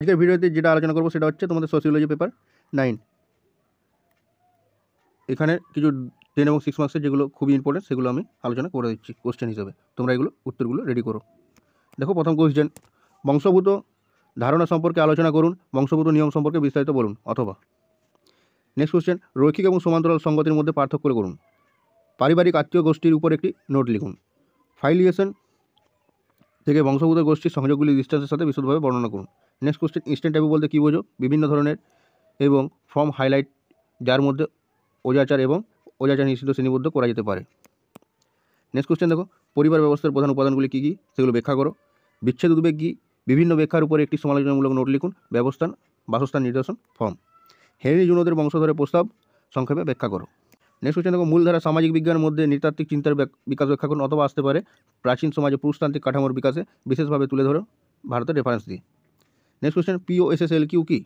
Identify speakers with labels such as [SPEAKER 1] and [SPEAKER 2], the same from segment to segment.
[SPEAKER 1] আজকের ভিডিওতে যেটা আলোচনা করবো সেটা হচ্ছে তোমাদের সোশিওলজি পেপার 9। এখানে কিছু 10 এবং 6 মার্কসের যেগুলো খুবই ইম্পর্টেন্ট সেগুলো আমি আলোচনা করে দিচ্ছি কোশ্চেন হিসেবে। তোমরা এগুলো উত্তরগুলো রেডি করো। দেখো, প্রথম কোশ্চেন, বংশগত ধারণা সম্পর্কে আলোচনা করুন, বংশগত নিয়ম সম্পর্কে বিস্তারিত বলুন। অথবা নেক্সট কোশ্চেন, রৈখিক এবং সমান্তরাল সংগতির মধ্যে পার্থক্য করুন। পারিবারিক আত্মীয় গোষ্ঠীর উপর একটি নোট লিখুন। ফাইলিয়েশন থেকে বংশগত গোষ্ঠীর সংযোগগুলি ডিস্টেন্সের সাথে বিশদভাবে বর্ণনা করুন। নেক্সট কোশ্চেন, ইনস্ট্যান্ট ট্যাবু বলতে কী বোঝো? বিভিন্ন ধরনের এবং ফর্ম হাইলাইট যার মধ্যে অজাচার এবং অজাচার নিষিদ্ধ শ্রেণীবদ্ধ করা যেতে পারে। নেক্সট কোশ্চেন দেখো, পরিবার ব্যবস্থার প্রধান উপাদানগুলি কী কী সেগুলো ব্যাখ্যা করো। বিচ্ছেদ উদ্বেগ কী? বিভিন্ন ব্যাখ্যার উপরে একটি সমালোচনামূলক নোট লিখুন। বাসস্থান নির্দেশন ফর্ম। হেনরি জুনোদের বংশধরের প্রস্তাব সংক্ষেপে ব্যাখ্যা করো। নেক্সট কোশ্চেন দেখো, মূলধারা সামাজিক বিজ্ঞানের মধ্যে নৃতাত্ত্বিক চিন্তার বিকাশ ব্যাখ্যা করুন। অথবা আসতে পারে প্রাচীন সমাজে পুরুষতান্ত্রিক কাঠামোর বিকাশে বিশেষভাবে তুলে ধরো ভারতের রেফারেন্স দিয়ে। নেক্সট কোশ্চেন, POSSLQ কী?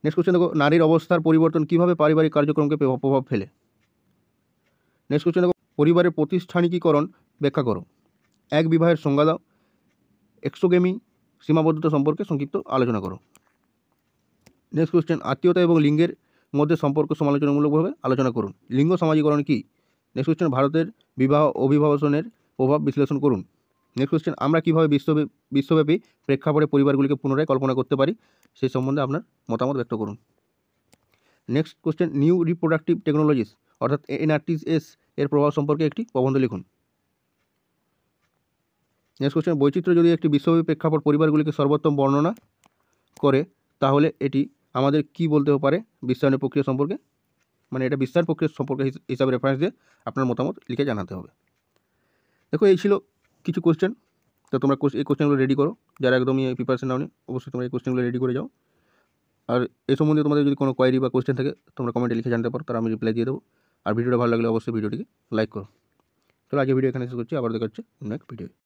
[SPEAKER 1] নেক্সট কোশ্চেন দেখো, নারীর অবস্থার পরিবর্তন কীভাবে পারিবারিক কার্যক্রমকে প্রভাব ফেলে। নেক্সট কোশ্চেন দেখো, পরিবারের প্রতিষ্ঠানিকীকরণ ব্যাখ্যা করো। এক বিবাহের সংজ্ঞা দাও। এক্সোগেমি সীমাবদ্ধতা সম্পর্কে সংক্ষিপ্ত আলোচনা করো। নেক্সট কোশ্চেন, আত্মীয়তা এবং লিঙ্গের মধ্যে সম্পর্ক সমালোচনামূলকভাবে আলোচনা করুন। লিঙ্গ সামাজিকরণ কী? নেক্সট কোশ্চেন, ভারতের বিবাহ অভিবাসনের প্রভাব বিশ্লেষণ করুন। নেক্সট কোশ্চেন, আমরা কীভাবে বিশ্বব্যাপী প্রেক্ষাপটে পরিবারগুলিকে পুনরায় কল্পনা করতে পারি সেই সম্বন্ধে আপনার মতামত ব্যক্ত করুন। Next question, new reproductive technologies অর্থাৎ NRTS এর প্রভাব সম্পর্কে একটি প্রবন্ধ লিখুন। নেক্সট কোশ্চেন, বৈচিত্র্য যদি একটি বিশ্বব্যাপী প্রেক্ষাপট পরিবারগুলিকে সর্বোত্তম বর্ণনা করে তাহলে এটি আমাদের কি বলতে পারে বিশ্বায়নের প্রক্রিয়া সম্পর্কে, মানে এটা বিশ্বায়ন প্রক্রিয়া সম্পর্কে হিসাবে রেফারেন্স দিয়ে আপনার মতামত লিখে জানাতে হবে। দেখো, এই ছিল কিছু কোশ্চেন। তো তোমরা এই কোশ্চেনগুলো রেডি করো। যারা একদমই প্রিপারেশন নাওনি অবশ্যই তোমরা এই কোশ্চেনগুলো রেডি করে যাও। আর এই সম্বন্ধে তোমাদের যদি কোনো কোয়ারি বা কোশ্চেন থাকে তোমরা কমেন্টে লিখে জানতে পারো, তারা আমি রিপ্লাই দিয়ে দেবো। আর ভিডিওটা ভালো লাগলে অবশ্যই ভিডিওটিকে লাইক করো। চলো, আজকে ভিডিও এখানে শেষ করছি, আবার দেখা হচ্ছে নেক্সট ভিডিও।